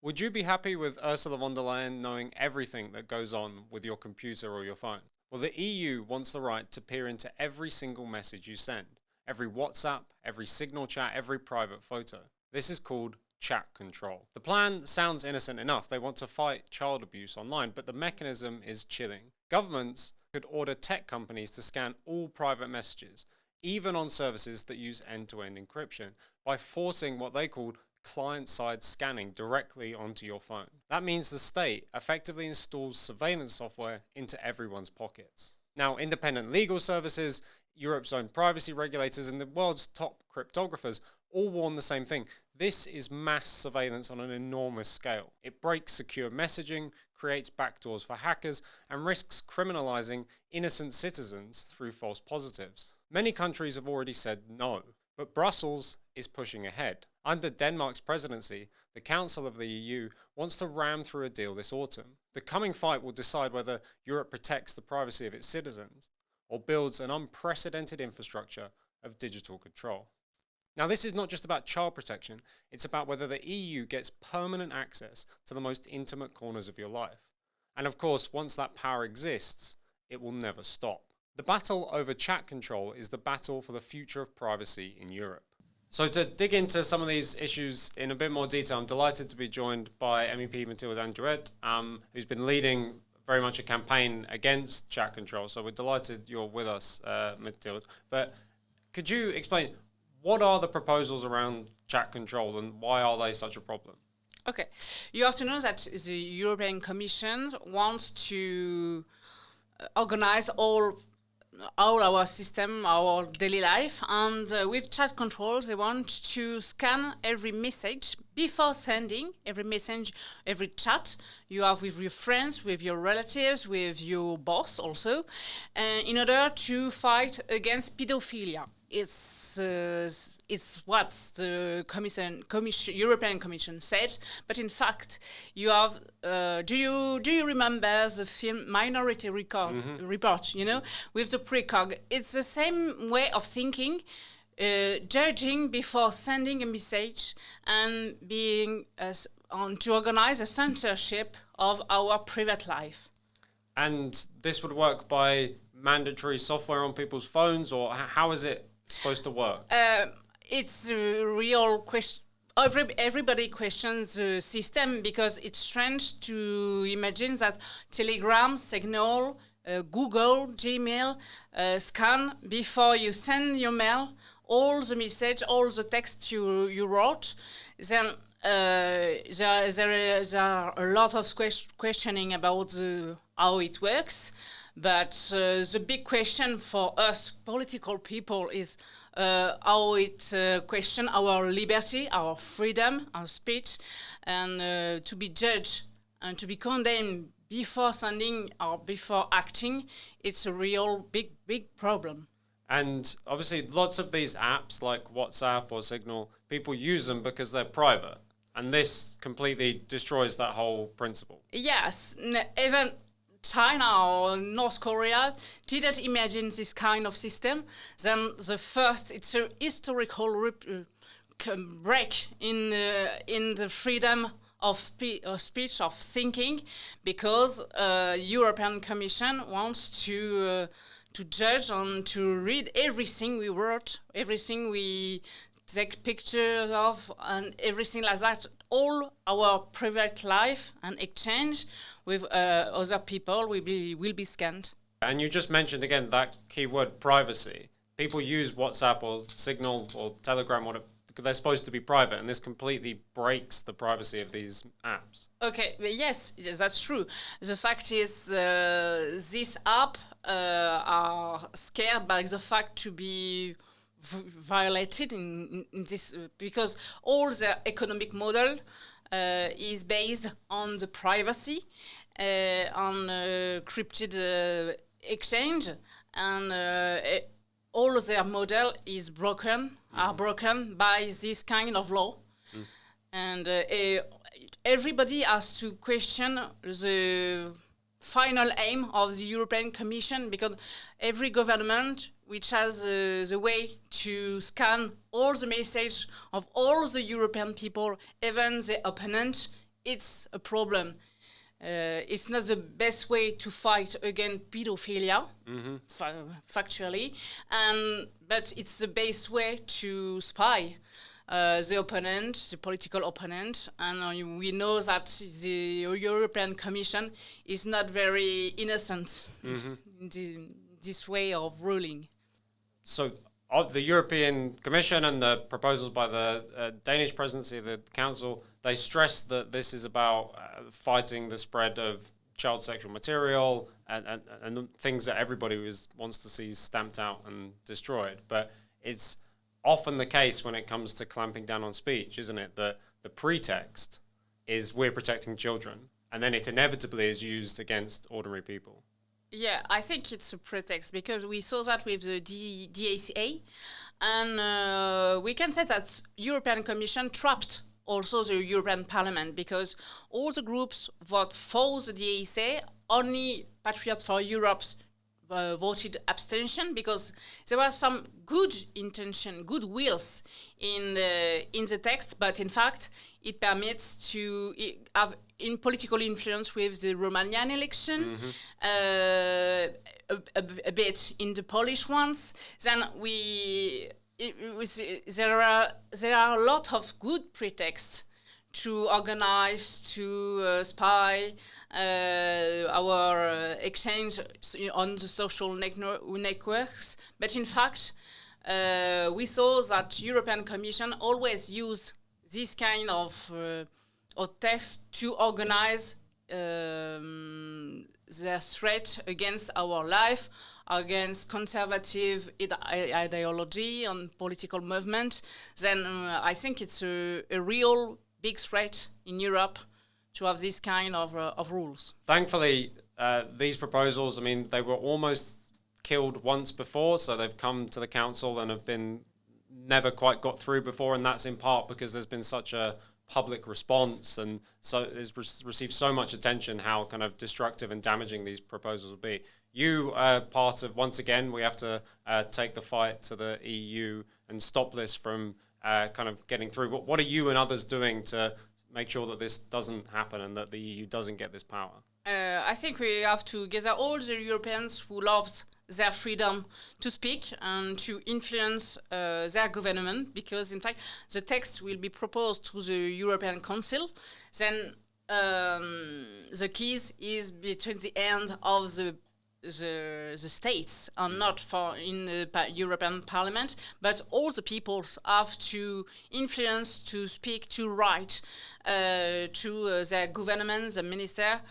Would you be happy with Ursula von der Leyen knowing everything that goes on with your computer or your phone? Well, the EU wants the right to peer into every single message you send, every WhatsApp, every Signal chat, every private photo. This is called chat control. The plan sounds innocent enough. They want to fight child abuse online, but the mechanism is chilling. Governments could order tech companies to scan all private messages, even on services that use end-to-end encryption, by forcing what they call client-side scanning directly onto your phone. That means the state effectively installs surveillance software into everyone's pockets. Now, independent legal services, Europe's own privacy regulators, and the world's top cryptographers all warn the same thing. This is mass surveillance on an enormous scale. It breaks secure messaging, creates backdoors for hackers, and risks criminalizing innocent citizens through false positives. Many countries have already said no, but Brussels is pushing ahead. Under Denmark's presidency, the Council of the EU wants to ram through a deal this autumn. The coming fight will decide whether Europe protects the privacy of its citizens or builds an unprecedented infrastructure of digital control. Now, this is not just about child protection, it's about whether the EU gets permanent access to the most intimate corners of your life. And of course, once that power exists, it will never stop. The battle over chat control is the battle for the future of privacy in Europe. So to dig into some of these issues in a bit more detail, I'm delighted to be joined by MEP Mathilde Andouët, who's been leading very much a campaign against chat control. So we're delighted you're with us, Mathilde. But could you explain, what are the proposals around chat control and why are they such a problem? Okay, you have to know that the European Commission wants to organize all our system, our daily life, and with chat controls, they want to scan every message before sending every message, every chat you have with your friends, with your relatives, with your boss also, in order to fight against pedophilia. It's what the European Commission said, but in fact, you have. Do you remember the film Minority Report? You know, with the precog, it's the same way of thinking, judging before sending a message and being to organize a censorship of our private life. And this would work by mandatory software on people's phones, or how is it supposed to work? It's a real question. Everybody questions the system because it's strange to imagine that Telegram, Signal, Google, Gmail scan before you send your mail all the message, all the text you wrote. Then there are a lot of questioning about how it works. But the big question for us political people is how it questions our liberty, our freedom, our speech, and to be judged and to be condemned before sending or before acting. It's a real big problem. And obviously lots of these apps like WhatsApp or Signal, people use them because they're private. And this completely destroys that whole principle. Yes, even China or North Korea didn't imagine this kind of system. Then it's a historical break in the freedom of speech, of thinking, because European Commission wants to judge and to read everything we wrote, everything we take pictures of, and everything like that. All our private life and exchange with other people will be scanned. And you just mentioned again that keyword privacy. People use WhatsApp or Signal or Telegram because they're supposed to be private, and this completely breaks the privacy of these apps. Okay, yes, that's true. The fact is, this app are scared by the fact to be violated in this because all the economic model is based on the privacy, on encrypted exchange, and all their model is broken, are broken by this kind of law. And everybody has to question the final aim of the European Commission, because every government which has the way to scan all the message of all the European people, even the opponent, it's a problem. It's not the best way to fight against pedophilia, factually, but it's the best way to spy the opponent, the political opponent, and we know that the European Commission is not very innocent in this way of ruling. So of the European Commission and the proposals by the Danish presidency of the Council, they stress that this is about fighting the spread of child sexual material and things that everybody wants to see stamped out and destroyed. But it's often the case when it comes to clamping down on speech, isn't it, that the pretext is we're protecting children, and then it inevitably is used against ordinary people. Yeah, I think it's a pretext because we saw that with the DACA, and we can say that European Commission trapped also the European Parliament because all the groups vote for the DACA, only Patriots for Europe voted abstention because there was some good intention, good wills in the text, but in fact it permits to have in political influence with the Romanian election, a bit in the Polish ones. Then there are a lot of good pretexts to organize, to spy our exchange on the social networks. But in fact, we saw that European Commission always use this kind of text to organize their threat against our life, against conservative ideology and political movement. Then I think it's a real big threat in Europe to have this kind of rules. Thankfully, these proposals, I mean, they were almost killed once before, so they've come to the council and have been never quite got through before, and that's in part because there's been such a public response, and so it's received so much attention how kind of destructive and damaging these proposals will be. You are part of, once again, we have to take the fight to the EU and stop this from kind of getting through. What are you and others doing to make sure that this doesn't happen and that the EU doesn't get this power? I think we have to gather all the Europeans who love their freedom to speak and to influence their government, because in fact the text will be proposed to the European Council. Then the keys is between the end of the states and not for in the European Parliament, but all the peoples have to influence, to speak, to write to their government, the minister,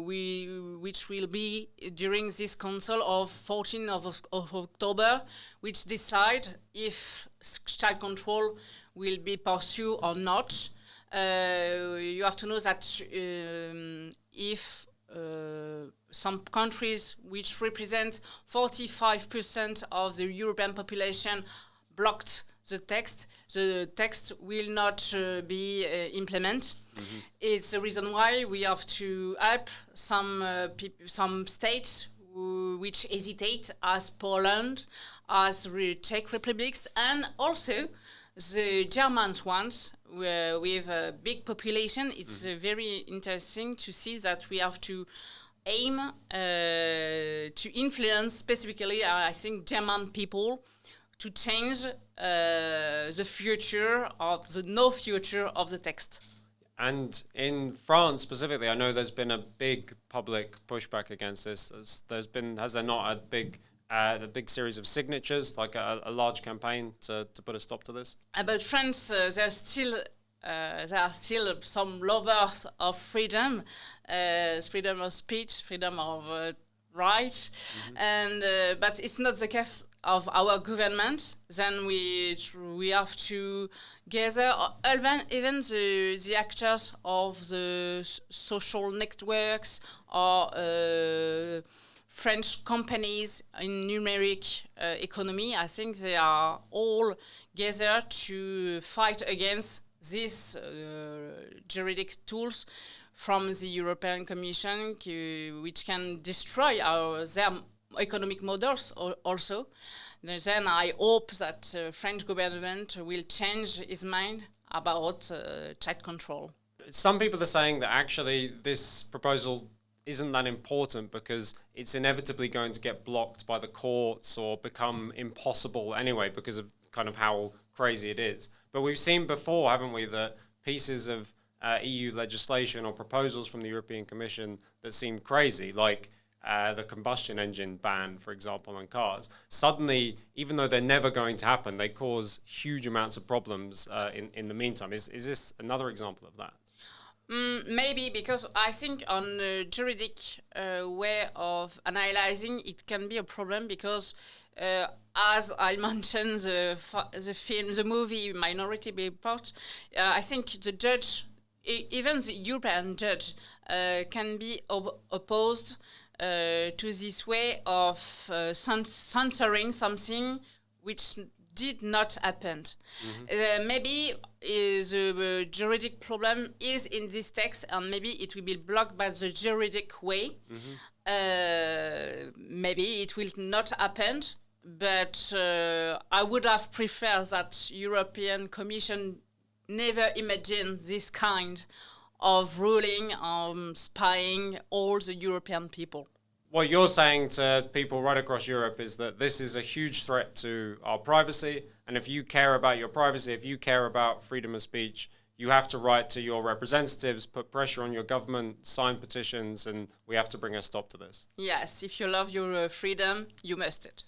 which will be during this council of 14th of October, which decide if child control will be pursued or not. You have to know that if some countries which represent 45% of the European population blocked the text will not be implemented. It's the reason why we have to help some states which hesitate, as Poland, as Czech Republics, and also the German ones with a big population. It's very interesting to see that we have to aim to influence specifically, I think, German people to change the future of the no future of the text. And in France specifically, I know there's been a big public pushback against this. Has there not a big series of signatures, like a large campaign to put a stop to this? About France, there are still some lovers of freedom, freedom of speech, freedom of right, and but it's not the case of our government. Then we have to gather even the actors of the social networks or French companies in numeric economy. I think they are all gathered to fight against these juridic tools from the European Commission, which can destroy their economic models also. Then I hope that the French government will change its mind about child control. some people are saying that actually this proposal isn't that important because it's inevitably going to get blocked by the courts or become impossible anyway because of kind of how crazy it is. But we've seen before, haven't we, that pieces of EU legislation or proposals from the European Commission that seem crazy, like the combustion engine ban, for example, on cars, suddenly, even though they're never going to happen, they cause huge amounts of problems in the meantime. Is this another example of that? Maybe, because I think on the juridic way of analyzing, it can be a problem because, as I mentioned, the movie Minority Report, I think the judge, even the European judge, can be opposed to this way of censoring something which did not happen. Maybe the juridic problem is in this text, and maybe it will be blocked by the juridic way. Maybe it will not happen, but I would have preferred that European Commission never imagined this kind of ruling on spying all the European people. What you're saying to people right across Europe is that this is a huge threat to our privacy, and if you care about your privacy, if you care about freedom of speech, you have to write to your representatives, put pressure on your government, sign petitions, and we have to bring a stop to this. Yes, if you love your freedom, you must it.